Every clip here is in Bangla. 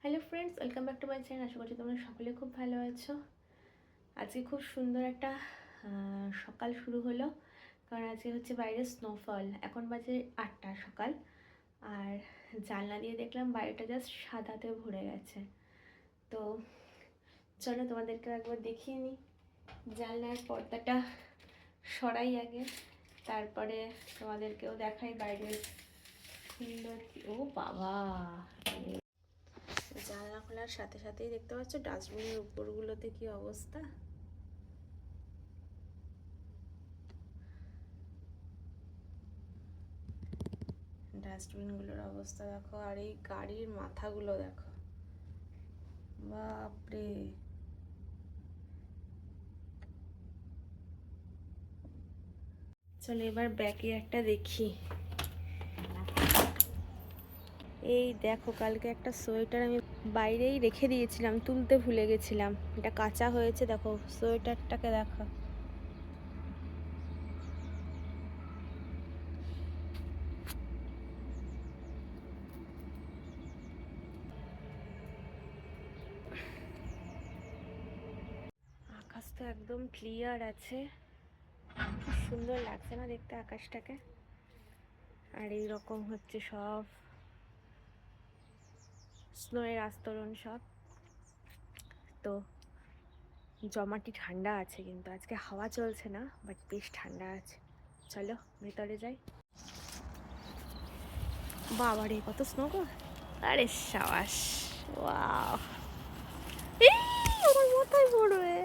Hello friends, welcome back to my channel. আশা করছি তোমরা সকলে খুব ভালো আছো। আজকে খুব সুন্দর একটা সকাল শুরু হলো, কারণ আজকে হচ্ছে বাইরে স্নোফল। এখন বাজে 8টা সকাল, আর জানলা দিয়ে দেখলাম বাড়িটা জাস্ট সাদাতে ভরে গেছে। তো চলো তোমাদেরকে একবার দেখিয়ে নিই। জানলার পর্দাটা সরাই আগে, তারপরে তোমাদেরকেও দেখাই বাইরের সুন্দর। ও বাবা, জানলা খোলার সাথে সাথেই দেখতে পাচ্ছ ডাস্টবিনের উপরগুলোতে কি অবস্থা। ডাস্টবিনগুলোর অবস্থা দেখো, আর এই গাড়ির মাথাগুলো দেখো, বাপরে। চলো এবার ব্যাকে একটা দেখি। এই দেখো, কালকে একটা সোয়েটার আমি বাইরেই রেখে দিয়েছিলাম, তুলতে ভুলে গেছিলাম। এটা কাঁচা হয়েছে, দেখো সোয়েটারটাকে দেখো। আকাশ তো একদম ক্লিয়ার আছে, খুব সুন্দর লাগছে না দেখতে আকাশটাকে। আর এই রকম হচ্ছে সব স্নোয়ের আস্তরণ সব। তো জমাটি ঠান্ডা আছে, কিন্তু আজকে হাওয়া চলছে না, বাট বেশ ঠান্ডা আছে। চলো ভেতরে যাই। বাবারে কত স্নো গো! আরে সাবাস, ওয়াও! এই আমার মাথায় পড়বে।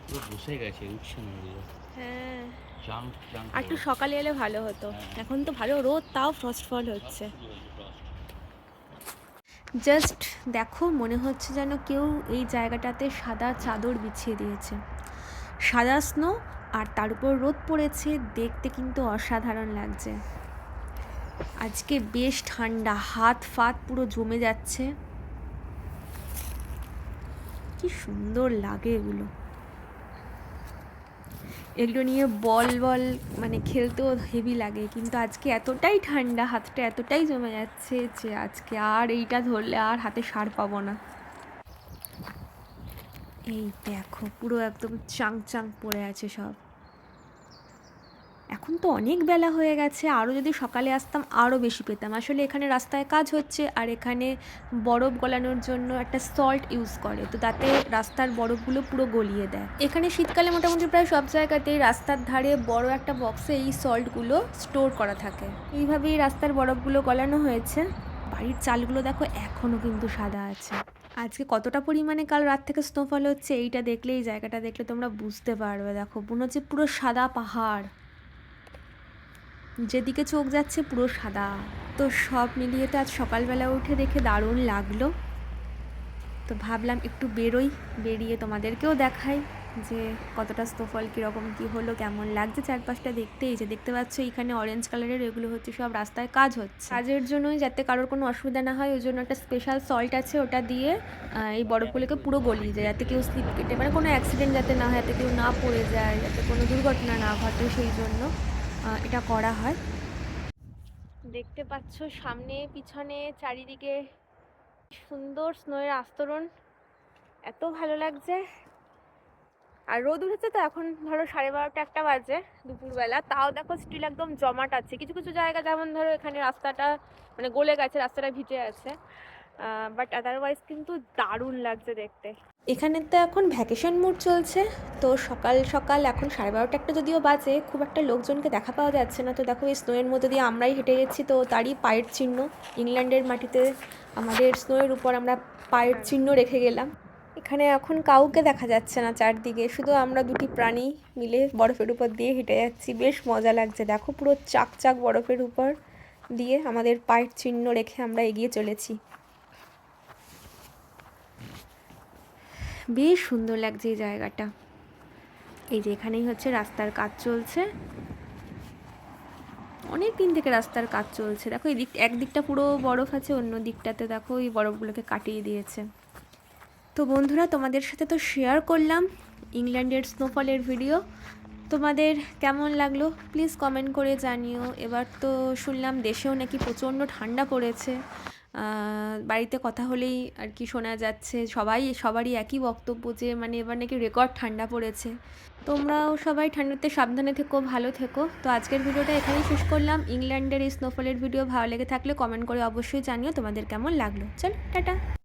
পুরো বসে গেছে, উঠছে না এগুলো। হ্যাঁ, জাম্প জাম্প আর একটু সকালে এলে ভালো হতো। এখন তো ভালো রোদ, তাও ফ্রস্ট ফল হচ্ছে। জাস্ট দেখো, মনে হচ্ছে যেন কেউ এই জায়গাটাতে সাদা চাদর বিছিয়ে দিয়েছে। সাদা স্নো, আর তার উপর রোদ পড়েছে, দেখতে কিন্তু অসাধারণ লাগছে। আজকে বেশ ঠান্ডা, হাত ফাত পুরো জমে যাচ্ছে। কি সুন্দর লাগে এগুলো। এগুলো নিয়ে বল বল মানে খেলতেও হেভি লাগে, কিন্তু আজকে এতটাই ঠান্ডা, হাতটা এতটাই জমে যাচ্ছে যে আজকে আর এইটা ধরলে আর হাতে সার পাবো না। এই দেখো, পুরো একদম চাং চাং পড়ে আছে সব। এখন তো অনেক বেলা হয়ে গেছে, আরও যদি সকালে আসতাম আরও বেশি পেতাম। আসলে এখানে রাস্তায় কাজ হচ্ছে, আর এখানে বরফ গলানোর জন্য একটা সল্ট ইউজ করে, তো তাতে রাস্তার বরফগুলো পুরো গলিয়ে দেয়। এখানে শীতকালে মোটামুটি প্রায় সব জায়গাতেই রাস্তার ধারে বড় একটা বক্সে এই সল্টগুলো স্টোর করা থাকে। এইভাবেই রাস্তার বরফগুলো গলানো হয়েছে। বাড়ির চালগুলো দেখো এখনও কিন্তু সাদা আছে। আজকে কতটা পরিমাণে কাল রাত থেকে স্নোফল হচ্ছে এইটা দেখলে, এই জায়গাটা দেখলে তোমরা বুঝতে পারবে। দেখো মনে হচ্ছে পুরো সাদা পাহাড়, যেদিকে চোখ যাচ্ছে পুরো সাদা। তো সব মিলিয়ে তো আজ সকালবেলা উঠে দেখে দারুণ লাগলো। তো ভাবলাম একটু বেরোই, বেরিয়ে তোমাদেরকেও দেখাই যে কতটা স্নোফল কীরকম কী হলো, কেমন লাগছে চারপাশটা দেখতে। এই যে দেখতে পাচ্ছ এইখানে অরেঞ্জ কালারের, এগুলো হচ্ছে সব রাস্তায় কাজ হচ্ছে। কাজের জন্যই যাতে কারোর কোনো অসুবিধা না হয়, ওই জন্য একটা স্পেশাল সল্ট আছে, ওটা দিয়ে এই বরফগুলোকে পুরো গলিয়ে যায়, যাতে কেউ স্লিপ কেটে মানে কোনো অ্যাক্সিডেন্ট যাতে না হয়, যাতে কেউ না পড়ে যায়, যাতে কোনো দুর্ঘটনা না ঘটে, সেই জন্য এটা করা হয়। দেখতে পাচ্ছ সামনে পিছনে চারিদিকে সুন্দর স্নোয়ের আস্তরণ, এত ভালো লাগছে। আর রোদ উঠেছে তো, এখন ধরো 12:30 একটা বাজে দুপুরবেলা, তাও দেখো স্টিল একদম জমাট আছে। কিছু কিছু জায়গা যেমন ধরো এখানে রাস্তাটা মানে গলে গেছে, রাস্তাটা ভিজে আছে, বাট আদারওয়াইজ কিন্তু দারুণ লাগছে দেখতে। এখানে তো এখন ভ্যাকেশন মুড চলছে, তো সকাল সকাল এখন 12:30 একটা যদিও বাজে, খুব একটা লোকজনকে দেখা পাওয়া যাচ্ছে না। তো দেখো এই স্নোয়ের মধ্যে দিয়ে আমরাই হেঁটে গেছি, তো তারই পায়ের চিহ্ন। ইংল্যান্ডের মাটিতে আমাদের স্নোয়ের উপর আমরা পায়ের চিহ্ন রেখে গেলাম। এখানে এখন কাউকে দেখা যাচ্ছে না চারদিকে, শুধু আমরা দুটি প্রাণী মিলে বরফের উপর দিয়ে হেঁটে যাচ্ছি। বেশ মজা লাগছে, দেখো পুরো চাক চাক বরফের উপর দিয়ে আমাদের পায়ের চিহ্ন রেখে আমরা এগিয়ে চলেছি। বেশ সুন্দর লাগছে এই জায়গাটা। এই যে এখানেই হচ্ছে রাস্তার কাজ চলছে, অনেক দিন থেকে রাস্তার কাজ চলছে। দেখো এই দিক একদিকটা পুরো বরফ আছে, অন্য দিকটাতে দেখো এই বরফগুলোকে কাটিয়ে দিয়েছে। তো বন্ধুরা, তোমাদের সাথে তো শেয়ার করলাম ইংল্যান্ডের স্নোফলের ভিডিও। তোমাদের কেমন লাগলো প্লিজ কমেন্ট করে জানিও। এবার তো শুনলাম দেশেও নাকি প্রচণ্ড ঠান্ডা পড়েছে। বাড়িতে কথা হলেই আর কি শোনা যাচ্ছে, সবারই একই বক্তব্য যে মানে এবার নাকি রেকর্ড ঠান্ডা পড়েছে। তোমরাও সবাই ঠান্ডাতে সাবধানে থেকো, ভালো থেকো। তো আজকের ভিডিওটা এখানেই শেষ করলাম। ইংল্যান্ডের এই স্নোফলের ভিডিও ভালো লেগে থাকলে কমেন্ট করে অবশ্যই জানিও তোমাদের কেমন লাগলো। চলো টাটা।